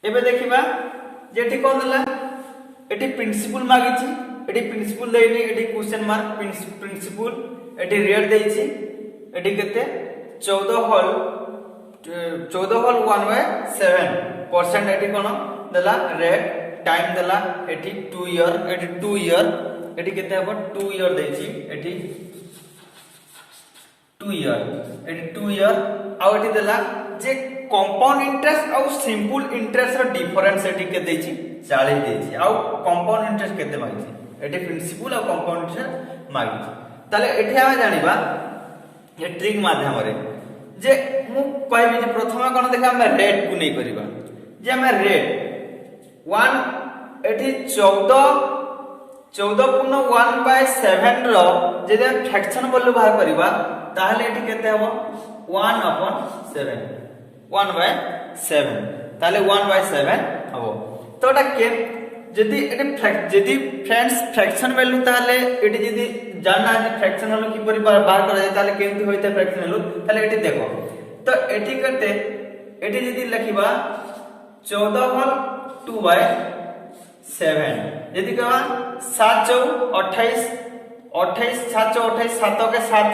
एबे देखिबा जेठी कोन दला एठी प्रिंसिपल मागिछि एठी प्रिंसिपल देइनी एठी क्वेश्चन मार्क प्रिंसिपल एठी रेट देइछि एठी केते 14 होल 1/7% एठी कोन दला रेट टाइम दला एठी 2 ईयर एठी 2 ईयर एठी केते हबो 2 ईयर देइछि एठी 2 ईयर एठी 2 ईयर आ एठी दला जे कंपाउंड इंटरेस्ट और सिंपल इंटरेस्ट रो डिफरेंस एठी के देछि 40 देछि आ कंपाउंड इंटरेस्ट केते मागिछि एठी प्रिंसिपल और कंपाउंड इंटरेस्ट मागिछि ताले एठी हम जानिबा ये ट्रिक माध्यम रे जे मु कहबी जे प्रथम कोन देखा हम रेट को नै करबा जे हम रेट 1 एठी 14.1/7 रो जे फ्रैक्शन वैल्यू बाहर करबा ताहले एठी केते हबो 1/7 1/7 ताले 1/7 हबो तो एटा के जदी जदी फ्रेंड्स फ्रैक्शन वैल्यू ताले एटी जदी जानना है फ्रैक्शन वैल्यू की परि बाहर करा जाय ताले केमति होइते फ्रैक्शन वैल्यू ताले एटी देखो तो एटी करते एटी जदी लिखिबा 14 होल 2/7 जदी कहवा 7 4 28 28 7 28 7 के 7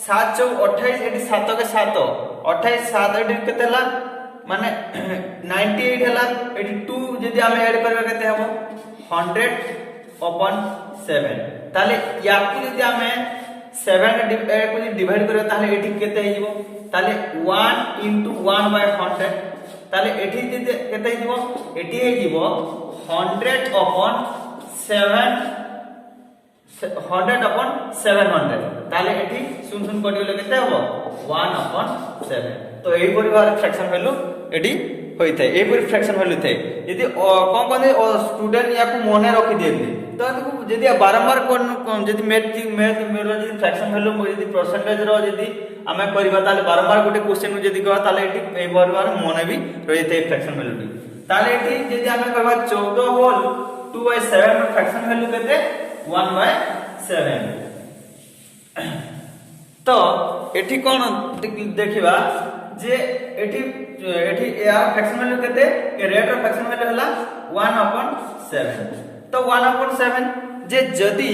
7 4 28 एटी 7 के 7 28 7 एटी केतेला माने 98 हला एटी 2 जदी हम ऐड करबा केते हबो 100/7 ताले याकु जदी हम 7 को डिवाइड करबा ताले एटी केते हिजबो ताले 1 * 1/100 ताले एटी जदी केते हिजबो एटी हिजबो 100/700 ताले एटी सुन सुन कटिले केते हबो 1/7 तो एई परिवार फ्रैक्शन वैल्यू एडी होई थाए एई परि फ्रैक्शन वैल्यू थाए यदि कोन कोन स्टूडेंट याकू मने रखि देबे तो यदि बारंबार कोन यदि मैथ मेरो यदि फ्रैक्शन वैल्यू यदि परसेंटेज रो यदि हमें करबा ताले बारंबार गोटे क्वेश्चन यदि कहबा ताले एडी एई परिवार मने भी रहि थाए फ्रैक्शन वैल्यू डी ताले एडी यदि हमें करबा 14 होल 2/7 रो फ्रैक्शन वैल्यू केते 1/7 तो एठी कोन देखिबा जे एठी या फ्रैक्शन वैल्यू केते a rate row fraction value हला 1/7 तो 1/7 जे जदी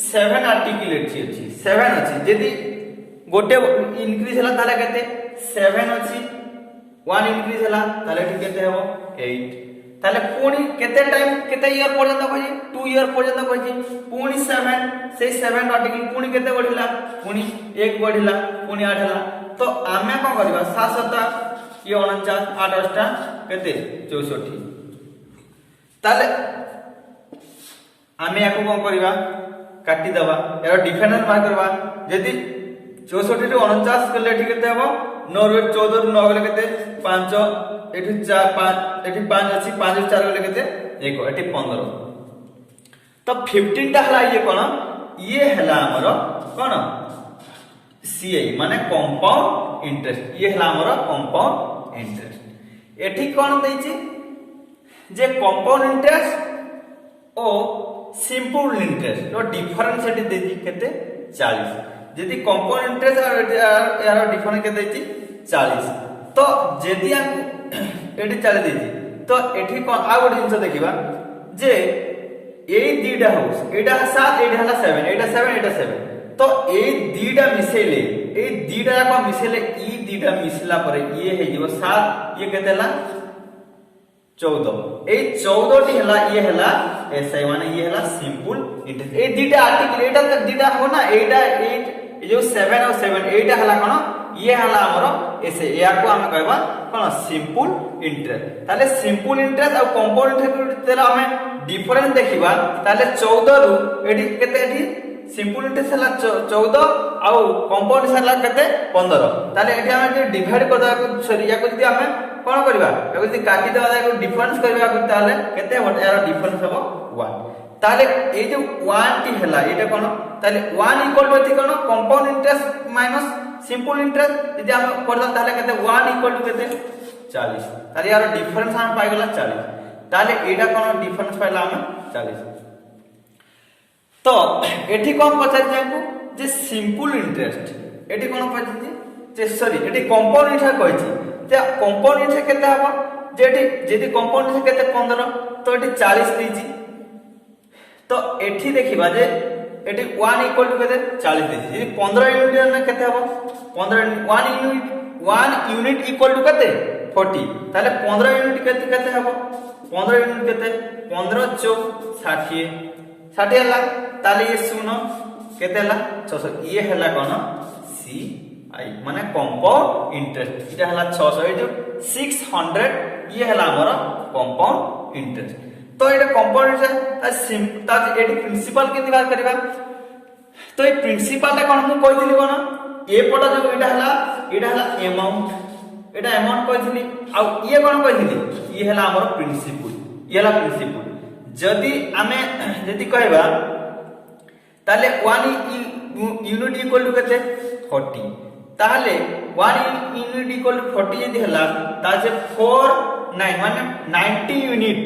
7 आर्टिकुलेट अछि 7 अछि जदी गोटे इंक्रीज हला ताले केते 7 अछि 1 इंक्रीज हला ताले एठी केते हबो 8 ताले पुनी केते टाइम केते ईयर पर्यंत कहै 2 ईयर पर्यंत कहै पुनी 7 से 7 आर्टिकल पुनी केते बढ़िला पुनी 1 बढ़िला पुनी 8 हला तो आमे को करबा 7 7 ये 49 8 8 केते 64 ताले आमे याको को करबा काटी दबा यार डिफरेंस बाहर करबा यदि 64 रे 49 करले ठीक केते हबो 9 रे 14 रे 9 गले केते 5 एठी 4 5 एठी 5 अछि 5 रे 4 गले केते 1 एठी 15 तो 15 टा हला ये कोन ये हला हमरो कोन सीए माने कंपाउंड इंटरेस्ट ये हला हमरो कंपाउंड इंटरेस्ट एठी कोन दैछि जे कंपाउंड इंटरेस्ट ओ सिंपल इंटरेस्ट रो डिफरेंस एठी दैछि केते 40 यदि कंपाउंड इंटरेस्ट यार डिफरेंस केते दैछि 40 तो जदि हम एठी 40 दैछि तो एठी कोन आ गोटे जिंस देखिबा जे ए दीडा हाउस एटा 7 एटा हला 7 एटा 7 एटा 7 तो ए दीडा मिसेले ए दीडा को मिसेले ई दीडा मिसला परे ये हे जीव 7 ये केतेला 14 ए 14 टी हला ये हला एसआई माने ये हला सिंपल इंटरेस्ट ए दीडा आर्टिकल एटा त दीडा हो ना एटा 8 ए जो 7 और 7 एटा हला कोन ये हला हमरो एसे या को हम कहबा कोन सिंपल इंटरेस्ट ताले सिंपल इंटरेस्ट और कंपाउंड इंटरेस्ट तेरा हमें डिफरेंस देखिबा ताले 14 रु एडी केते एडी सिंपल इंटरेस्ट हला 14 आ कंपाउंड हला केते 15 ताले एठी हम जे डिवाइड करदा सरी या को जदी हमें कोन करबा या जदी काटी देबा या डिफरेंस करबा ताले केते यार डिफरेंस हबो 1 ताले ए जो 1 टी हला एटा कोन ताले 1 इक्वल टू कोन compound interest minus simple interest यदि हम करदा ताले केते 1 इक्वल टू केते 40 ताले यार डिफरेंस हम पाइ गेला 40 ताले एटा कोन डिफरेंस पाइला हम 40 तो एठी कोन पचार जायकू जे सिंपल इंटरेस्ट एठी कोन पचार जे सॉरी एठी कंपाउंड इंटरेस्ट कहछि जे कंपाउंड इंटरेस्ट केते हबो जेठी जदी कंपाउंड इंटरेस्ट केते 15 तो एठी 40 देछि तो एठी देखिबा जे एठी 1 इक्वल टू केते 40 देछि जदी 15 यूनिट ने केते हबो 1 यूनिट इक्वल टू केते 40 ताले 15 यूनिट केते हबो 15 यूनिट केते 15 4 60 60 हला ताले ये सुनो केते हला 600 ये हला कोन सी आई माने कंपाउंड इंटरेस्ट इटा हला 600 ए जो 600 ये हला हमर कंपाउंड इंटरेस्ट तो एटा कंपाउंड इंटरेस्ट ता एटी प्रिंसिपल केति बात करबा तो ए प्रिंसिपल ता कोन मु कहितली कोन ए पटा जो एटा हला अमाउंट एटा अमाउंट कहितली आ ये कोन कहितली ये हला हमर प्रिंसिपल ये हला प्रिंसिपल जदी आमे जदी कहबा ताले 1 यूनिट इक्वल टू केते 40 ताले 1 यूनिट इक्वल टू 40 जदी हला ता जे 4 9 माने 90 यूनिट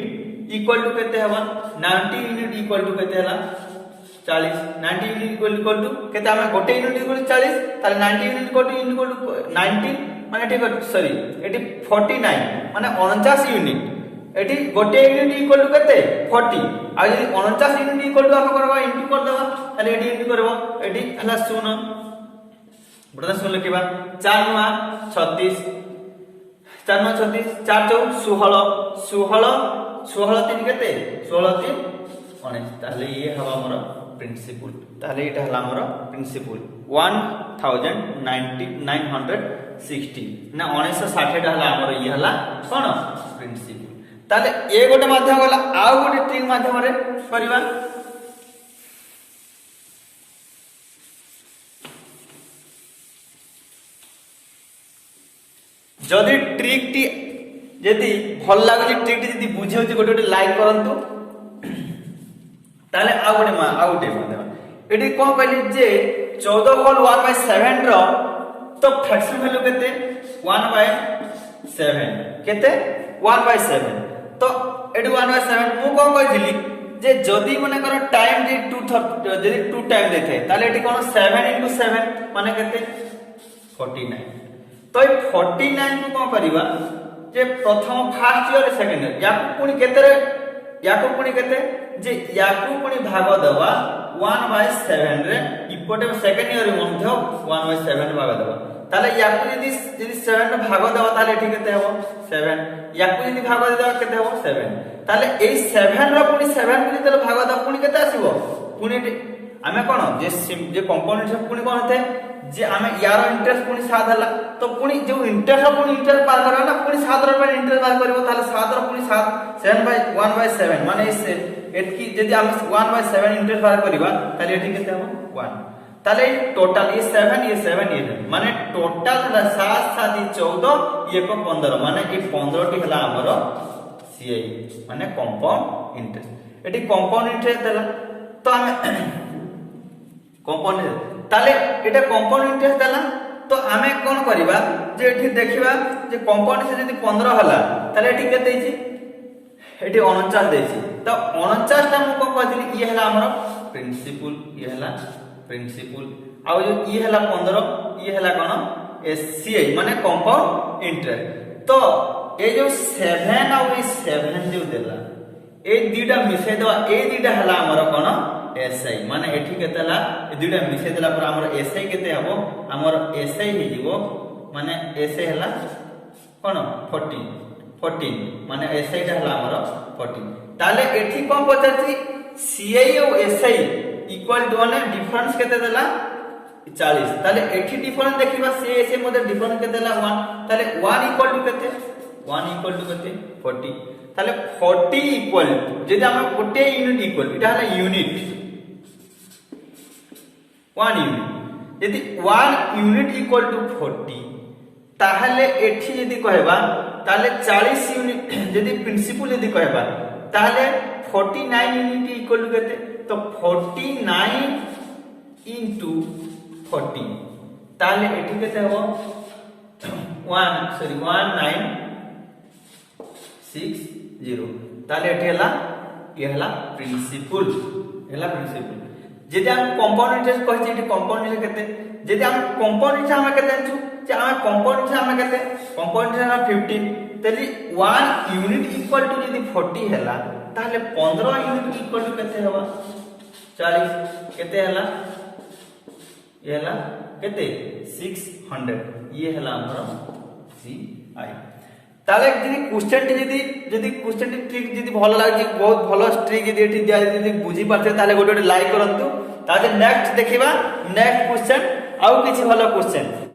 इक्वल टू केते हवा 90 यूनिट इक्वल टू केते हला 40 90 यूनिट इक्वल टू केते हमें गोटे यूनिट इक्वल टू 40 ताले 90 यूनिट इक्वल टू 90 माने ठीक सॉरी एटी 49 माने 49 यूनिट एटी गोटे यूनिट इक्वल टू केते 40 आ यदि 49 यूनिट इक्वल टू हम करबा इनटू कर देबा ताले एटी इनटू करबो एटी हला सुनो बडा सुन लिखिबा 4 9 36 4 9 36 4 4 16 16 3 केते 16 3 19 ताले ये हवा हमर प्रिंसिपल ताले एटा हला हमर प्रिंसिपल 1960 ना 1960 टा हला हमर ये हला कोन प्रिंसिपल ताले ए गोटे माध्यम गला आ गोटे ट्रिक माध्यम रे करबा जदी ट्रिक टी जदी भल लागो ट्रिक टी जदी बुझे होची गोटे गोटे लाइक करंतु ताले आ गोटे माध्यम एटी कोन कहली जे 14 होल 1/7 रो तो फ्रैक्शन वैल्यू केते 1/7 केते 1/7 तो एटी 1/7 मु कोन कहली जे जदी मने कर टाइम जे 2 टाइम देथे ताले एटी कोन 7 * 7 माने केते 49 तो ए 49 को कोन करबा जे प्रथम फर्स्ट ईयर सेकंड ईयर याकू पुनी केते जे याकू पुनी भाग देबा 1/7 रे इपोटे सेकंड ईयर मध्ये 1/7 भाग देबा ताले याकू यदि 7 रे भाग देबा ताले ठीक केते हो 7 याकू यदि भाग देबा केते हो 7 ताले ए 7 रो पुनी 7 पुनी तले भाग देबा पुनी केते आसीबो पुनी आमे कोन जे कंपोनेंट सब पुनी कोन होते जे आमे यार इंटरेस्ट पुनी 7 हला तो पुनी जो इंटरेस्ट पुनी इंटरेस्ट पार करबा ना पुनी 7 रो पे इंटरेस्ट पार करबो ताले 7 रो पुनी 1/7 माने इसे एतकी जदी हम 1/7 इंटरेस्ट पार करबा ताले एठी केते हो 1 ताले टोटल ये 7 ये 7 ये माने टोटल हला 7 7 14 ये को 15 माने ए 15 टी हला हमरो सीआई माने कंपाउंड इंटरेस्ट एठी कंपाउंड इंटरेस्ट देला तो हमें कंपाउंड ताले एटा कंपाउंड इंटरेस्ट देला तो आमे कोन करबा जे एठी देखिबा जे कंपाउंड से जदी 15 हला ताले एठी केते दैछि एठी 49 दैछि तो 49 टा मु को कहथिली ये हला हमर प्रिंसिपल ये हला प्रिंसिपल आ जो ये हला 15 ये हला कोन एससीआई माने कंपाउंड इंटरेस्ट तो ए जो 7 आ 7 जो देला ए दीटा मिसे दवा ए दीटा हला हमर कोन एसआई माने एठी केतेला ए दुटा मिसे देला पर हमर एसआई केते हबो हमर एसआई हे जीवो माने एसआई हला कोन 14 माने एसआई ता हला हमर 14 ताले एठी कोन पचाची सीआई और एसआई इक्वल टू ने डिफरेंस केते देला 40 ताले एठी डिफरेंस देखिबा सीआई एसआई मध्ये डिफरेंस केते देला 1 ताले 1 इक्वल टू केते 40 ताले 40 इक्वल जदी हम गोटे यूनिट इक्वल इटा हला यूनिट 1 यूनिट यदि 1 यूनिट इक्वल टू 40 ताहले एठी यदि कहबा ताहले 40 यूनिट यदि प्रिंसिपल यदि कहबा ताहले 49 यूनिट इक्वल टू केते तो 49 into 40 ताहले एठी केते हो 1960 ताहले एठी हला ये हला प्रिंसिपल जदि हम कंपाउंड इंटरेस्ट कहछि एठी कंपाउंड इंटरेस्ट केते जदि हम कंपाउंड इंटरेस्ट हम केते जानछु जे आम कंपाउंड छे आम केते कंपाउंड छे 50 तली 1 यूनिट इक्वल टू यदि 40 हैला ताले 15 यूनिट इक्वल टू केते हवा 40 केते हैला ये हैला केते 600 ये हैला हमर सी आई ताले यदि क्वेश्चन यदि क्वेश्चन ठीक यदि भल लागे बहुत भल ट्रिक यदि एठी दिया यदि बुझी पारते ताले गोटे लाइक करंतु ताजे नेक्स्ट देखिबा नेक्स्ट क्वेश्चन आउ किछि भल क्वेश्चन।